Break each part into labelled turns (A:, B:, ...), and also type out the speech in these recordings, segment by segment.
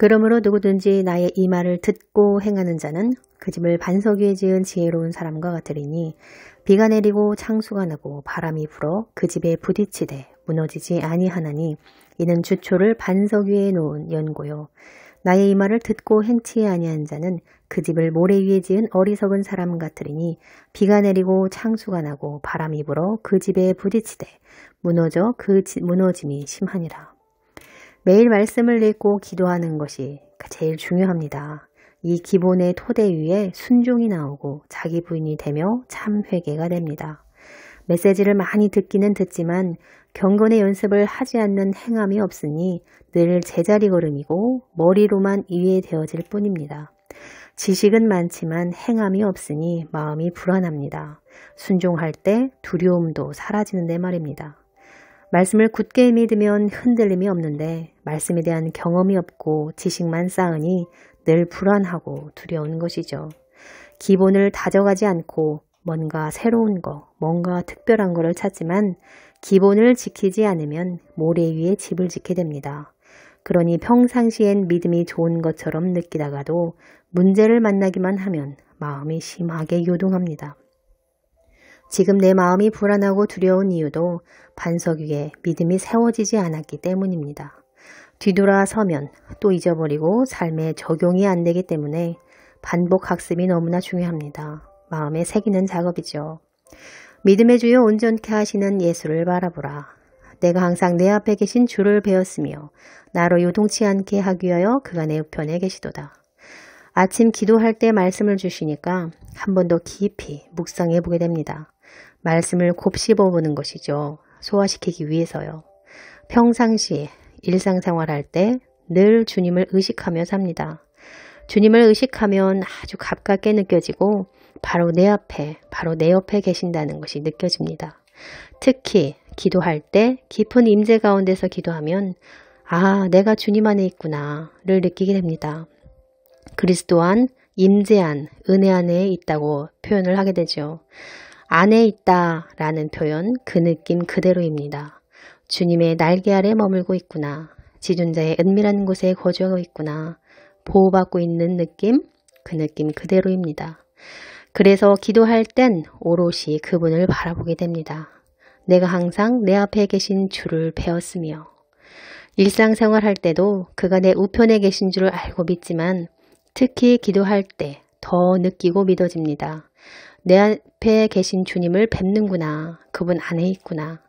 A: 그러므로 누구든지 나의 이 말을 듣고 행하는 자는 그 집을 반석 위에 지은 지혜로운 사람과 같으리니 비가 내리고 창수가 나고 바람이 불어 그 집에 부딪히되 무너지지 아니하나니 이는 주초를 반석 위에 놓은 연고요. 나의 이 말을 듣고 행치 아니한 자는 그 집을 모래 위에 지은 어리석은 사람 같으리니 비가 내리고 창수가 나고 바람이 불어 그 집에 부딪히되 무너져 무너짐이 심하니라. 매일 말씀을 읽고 기도하는 것이 제일 중요합니다. 이 기본의 토대 위에 순종이 나오고 자기 부인이 되며 참 회개가 됩니다. 메시지를 많이 듣기는 듣지만 경건의 연습을 하지 않는 행함이 없으니 늘 제자리 걸음이고 머리로만 이해되어질 뿐입니다. 지식은 많지만 행함이 없으니 마음이 불안합니다. 순종할 때 두려움도 사라지는데 말입니다. 말씀을 굳게 믿으면 흔들림이 없는데 말씀에 대한 경험이 없고 지식만 쌓으니 늘 불안하고 두려운 것이죠. 기본을 다져가지 않고 뭔가 새로운 거, 뭔가 특별한 거를 찾지만 기본을 지키지 않으면 모래 위에 집을 짓게 됩니다. 그러니 평상시엔 믿음이 좋은 것처럼 느끼다가도 문제를 만나기만 하면 마음이 심하게 요동합니다. 지금 내 마음이 불안하고 두려운 이유도 반석 위에 믿음이 세워지지 않았기 때문입니다. 뒤돌아서면 또 잊어버리고 삶에 적용이 안 되기 때문에 반복 학습이 너무나 중요합니다. 마음에 새기는 작업이죠. 믿음의 주여 온전케 하시는 예수를 바라보라. 내가 항상 내 앞에 계신 주를 배웠으며 나로 요동치 않게 하기 위하여 그가 내 우편에 계시도다. 아침 기도할 때 말씀을 주시니까 한 번 더 깊이 묵상해 보게 됩니다. 말씀을 곱씹어보는 것이죠. 소화시키기 위해서요. 평상시에 일상생활할 때 늘 주님을 의식하며 삽니다. 주님을 의식하면 아주 가깝게 느껴지고 바로 내 앞에, 바로 내 옆에 계신다는 것이 느껴집니다. 특히 기도할 때 깊은 임재 가운데서 기도하면 아, 내가 주님 안에 있구나를 느끼게 됩니다. 그리스도 안, 임재 안, 은혜 안에 있다고 표현을 하게 되죠. 안에 있다라는 표현, 그 느낌 그대로입니다. 주님의 날개 아래 머물고 있구나. 지존자의 은밀한 곳에 거주하고 있구나. 보호받고 있는 느낌, 그 느낌 그대로입니다. 그래서 기도할 땐 오롯이 그분을 바라보게 됩니다. 내가 항상 내 앞에 계신 주를 배웠으며 일상생활 할 때도 그가 내 우편에 계신 줄을 알고 믿지만 특히 기도할 때 더 느끼고 믿어집니다. 내 앞에 계신 주님을 뵙는구나. 그분 안에 있구나.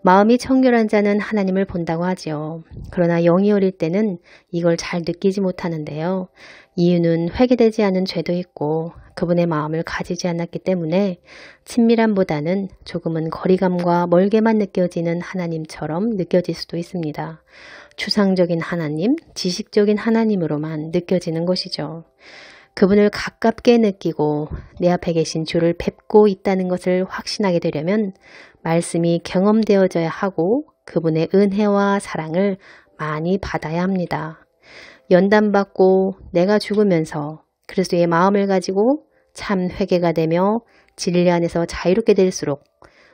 A: 마음이 청결한 자는 하나님을 본다고 하죠. 그러나 영이 어릴 때는 이걸 잘 느끼지 못하는데요. 이유는 회개되지 않은 죄도 있고 그분의 마음을 가지지 않았기 때문에 친밀함보다는 조금은 거리감과 멀게만 느껴지는 하나님처럼 느껴질 수도 있습니다. 추상적인 하나님, 지식적인 하나님으로만 느껴지는 것이죠. 그분을 가깝게 느끼고 내 앞에 계신 주를 뵙고 있다는 것을 확신하게 되려면 말씀이 경험되어져야 하고 그분의 은혜와 사랑을 많이 받아야 합니다. 연단받고 내가 죽으면서 그리스도의 마음을 가지고 참 회개가 되며 진리 안에서 자유롭게 될수록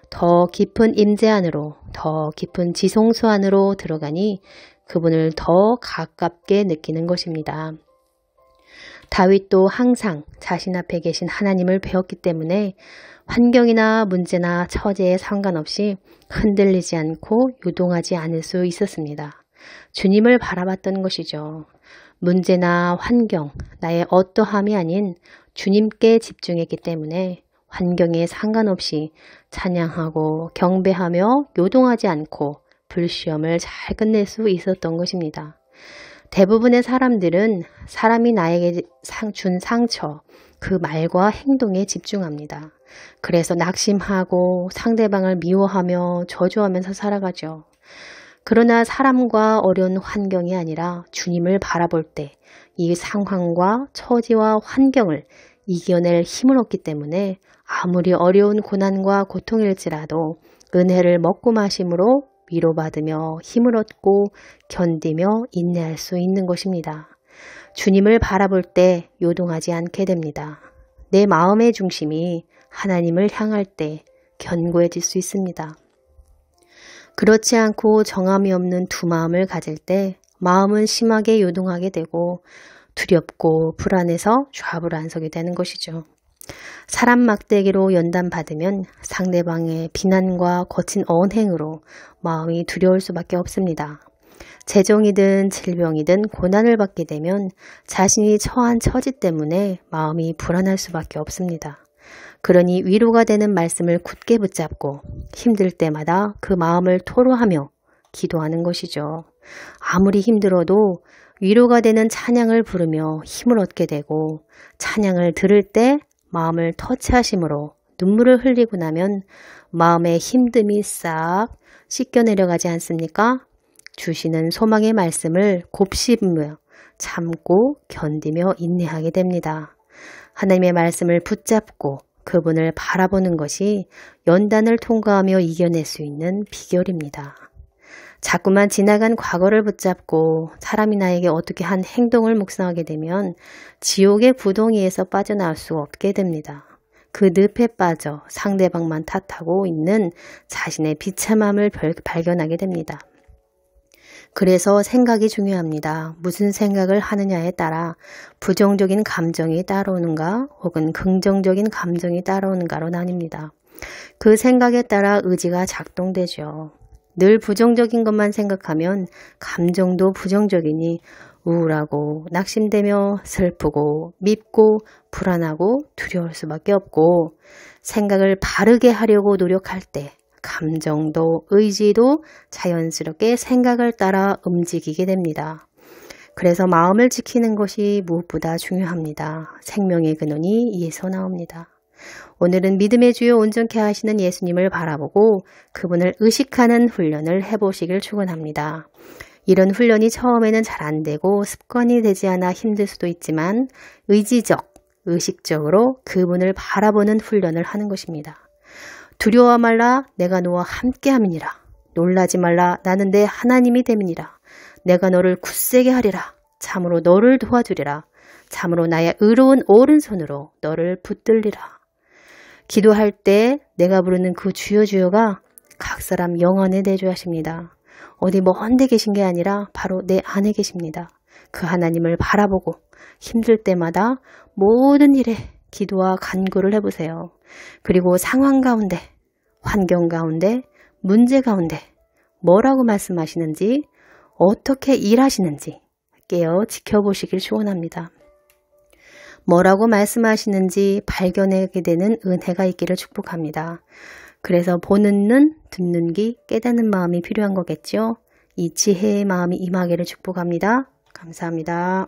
A: 더 깊은 임재 안으로, 더 깊은 지성소 안으로 들어가니 그분을 더 가깝게 느끼는 것입니다. 다윗도 항상 자신 앞에 계신 하나님을 배웠기 때문에 환경이나 문제나 처지에 상관없이 흔들리지 않고 요동하지 않을 수 있었습니다. 주님을 바라봤던 것이죠. 문제나 환경, 나의 어떠함이 아닌 주님께 집중했기 때문에 환경에 상관없이 찬양하고 경배하며 요동하지 않고 불시험을 잘 끝낼 수 있었던 것입니다. 대부분의 사람들은 사람이 나에게 준 상처, 그 말과 행동에 집중합니다. 그래서 낙심하고 상대방을 미워하며 저주하면서 살아가죠. 그러나 사람과 어려운 환경이 아니라 주님을 바라볼 때 이 상황과 처지와 환경을 이겨낼 힘을 얻기 때문에 아무리 어려운 고난과 고통일지라도 은혜를 먹고 마심으로 위로받으며 힘을 얻고 견디며 인내할 수 있는 것입니다. 주님을 바라볼 때 요동하지 않게 됩니다. 내 마음의 중심이 하나님을 향할 때 견고해질 수 있습니다. 그렇지 않고 정함이 없는 두 마음을 가질 때 마음은 심하게 요동하게 되고 두렵고 불안해서 좌불안석이 되는 것이죠. 사람 막대기로 연단받으면 상대방의 비난과 거친 언행으로 마음이 두려울 수밖에 없습니다. 재정이든 질병이든 고난을 받게 되면 자신이 처한 처지 때문에 마음이 불안할 수밖에 없습니다. 그러니 위로가 되는 말씀을 굳게 붙잡고 힘들 때마다 그 마음을 토로하며 기도하는 것이죠. 아무리 힘들어도 위로가 되는 찬양을 부르며 힘을 얻게 되고 찬양을 들을 때 마음을 터치하심으로 눈물을 흘리고 나면 마음의 힘듦이 싹 씻겨 내려가지 않습니까? 주시는 소망의 말씀을 곱씹으며 참고 견디며 인내하게 됩니다. 하나님의 말씀을 붙잡고 그분을 바라보는 것이 연단을 통과하며 이겨낼 수 있는 비결입니다. 자꾸만 지나간 과거를 붙잡고 사람이 나에게 어떻게 한 행동을 묵상하게 되면 지옥의 구덩이에서 빠져나올 수 없게 됩니다. 그 늪에 빠져 상대방만 탓하고 있는 자신의 비참함을 발견하게 됩니다. 그래서 생각이 중요합니다. 무슨 생각을 하느냐에 따라 부정적인 감정이 따라오는가 혹은 긍정적인 감정이 따라오는가로 나뉩니다. 그 생각에 따라 의지가 작동되죠. 늘 부정적인 것만 생각하면 감정도 부정적이니 우울하고 낙심되며 슬프고 밉고 불안하고 두려울 수밖에 없고 생각을 바르게 하려고 노력할 때 감정도 의지도 자연스럽게 생각을 따라 움직이게 됩니다. 그래서 마음을 지키는 것이 무엇보다 중요합니다. 생명의 근원이 이에서 나옵니다. 오늘은 믿음의 주요 온전케 하시는 예수님을 바라보고 그분을 의식하는 훈련을 해보시길 축원합니다. 이런 훈련이 처음에는 잘 안되고 습관이 되지 않아 힘들 수도 있지만 의지적, 의식적으로 그분을 바라보는 훈련을 하는 것입니다. 두려워 말라 내가 너와 함께함이니라. 놀라지 말라 나는 내 하나님이 됨이니라. 내가 너를 굳세게 하리라. 참으로 너를 도와주리라. 참으로 나의 의로운 오른손으로 너를 붙들리라. 기도할 때 내가 부르는 그 주여 주여가 각 사람 영안에 내주하십니다. 어디 먼 데 계신 게 아니라 바로 내 안에 계십니다. 그 하나님을 바라보고 힘들 때마다 모든 일에 기도와 간구를 해보세요. 그리고 상황 가운데, 환경 가운데, 문제 가운데 뭐라고 말씀하시는지, 어떻게 일하시는지 깨어 지켜보시길 축원합니다. 뭐라고 말씀하시는지 발견하게 되는 은혜가 있기를 축복합니다. 그래서 보는 눈, 듣는 귀, 깨닫는 마음이 필요한 거겠죠. 이 지혜의 마음이 임하기를 축복합니다. 감사합니다.